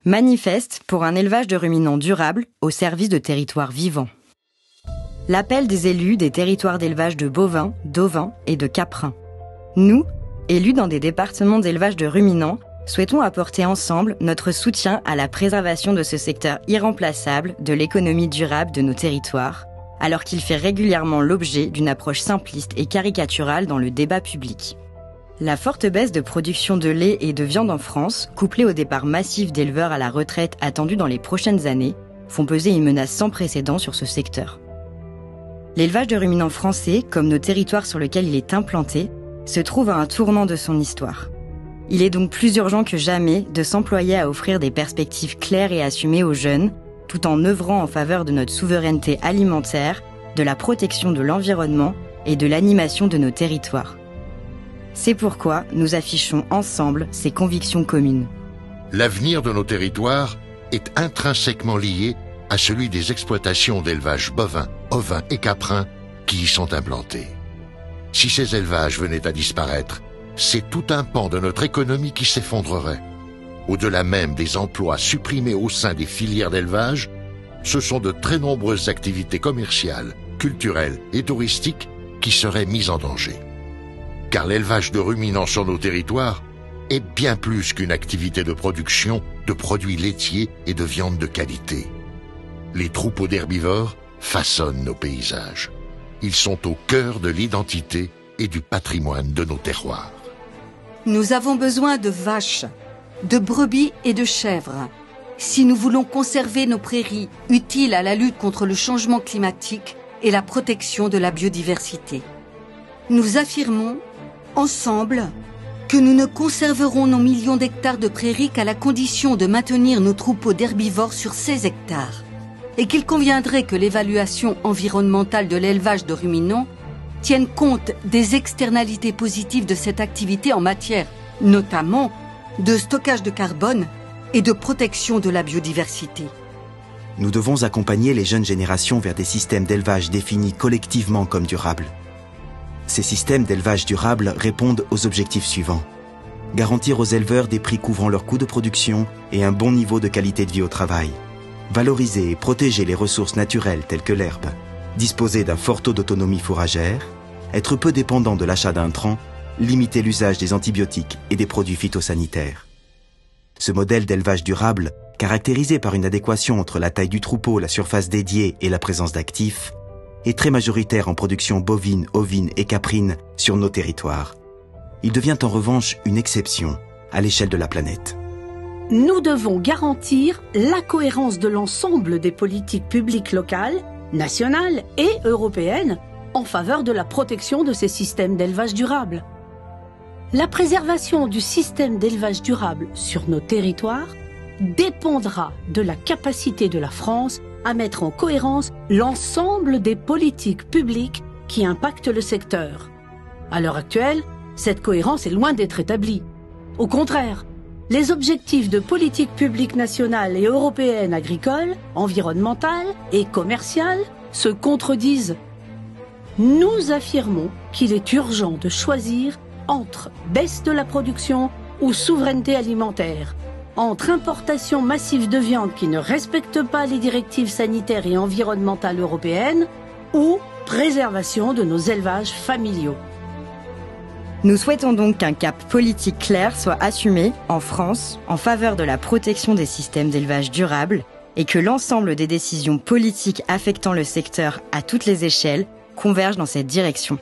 Manifeste pour un élevage de ruminants durable au service de territoires vivants. L'appel des élus des territoires d'élevage de bovins, d'ovins et de caprins. Nous, élus dans des départements d'élevage de ruminants, souhaitons apporter ensemble notre soutien à la préservation de ce secteur irremplaçable de l'économie durable de nos territoires, alors qu'il fait régulièrement l'objet d'une approche simpliste et caricaturale dans le débat public. La forte baisse de production de lait et de viande en France, couplée au départ massif d'éleveurs à la retraite attendu dans les prochaines années, font peser une menace sans précédent sur ce secteur. L'élevage de ruminants français, comme nos territoires sur lesquels il est implanté, se trouve à un tournant de son histoire. Il est donc plus urgent que jamais de s'employer à offrir des perspectives claires et assumées aux jeunes, tout en œuvrant en faveur de notre souveraineté alimentaire, de la protection de l'environnement et de l'animation de nos territoires. C'est pourquoi nous affichons ensemble ces convictions communes. L'avenir de nos territoires est intrinsèquement lié à celui des exploitations d'élevage bovins, ovins et caprins qui y sont implantés. Si ces élevages venaient à disparaître, c'est tout un pan de notre économie qui s'effondrerait. Au-delà même des emplois supprimés au sein des filières d'élevage, ce sont de très nombreuses activités commerciales, culturelles et touristiques qui seraient mises en danger. Car l'élevage de ruminants sur nos territoires est bien plus qu'une activité de production de produits laitiers et de viande de qualité. Les troupeaux d'herbivores façonnent nos paysages. Ils sont au cœur de l'identité et du patrimoine de nos terroirs. Nous avons besoin de vaches, de brebis et de chèvres. Si nous voulons conserver nos prairies utiles à la lutte contre le changement climatique et la protection de la biodiversité. Nous affirmons, ensemble, que nous ne conserverons nos millions d'hectares de prairies qu'à la condition de maintenir nos troupeaux d'herbivores sur ces hectares. Et qu'il conviendrait que l'évaluation environnementale de l'élevage de ruminants tienne compte des externalités positives de cette activité en matière, notamment, de stockage de carbone et de protection de la biodiversité. Nous devons accompagner les jeunes générations vers des systèmes d'élevage définis collectivement comme durables. Ces systèmes d'élevage durable répondent aux objectifs suivants. Garantir aux éleveurs des prix couvrant leurs coûts de production et un bon niveau de qualité de vie au travail. Valoriser et protéger les ressources naturelles telles que l'herbe. Disposer d'un fort taux d'autonomie fourragère. Être peu dépendant de l'achat d'intrants. Limiter l'usage des antibiotiques et des produits phytosanitaires. Ce modèle d'élevage durable, caractérisé par une adéquation entre la taille du troupeau, la surface dédiée et la présence d'actifs, est très majoritaire en production bovine, ovine et caprine sur nos territoires. Il devient en revanche une exception à l'échelle de la planète. Nous devons garantir la cohérence de l'ensemble des politiques publiques locales, nationales et européennes en faveur de la protection de ces systèmes d'élevage durable. La préservation du système d'élevage durable sur nos territoires dépendra de la capacité de la France à mettre en cohérence l'ensemble des politiques publiques qui impactent le secteur. À l'heure actuelle, cette cohérence est loin d'être établie. Au contraire, les objectifs de politique publique nationale et européenne agricole, environnementale et commerciale se contredisent. Nous affirmons qu'il est urgent de choisir entre baisse de la production ou souveraineté alimentaire, entre importation massive de viande qui ne respecte pas les directives sanitaires et environnementales européennes ou préservation de nos élevages familiaux. Nous souhaitons donc qu'un cap politique clair soit assumé en France en faveur de la protection des systèmes d'élevage durables et que l'ensemble des décisions politiques affectant le secteur à toutes les échelles convergent dans cette direction.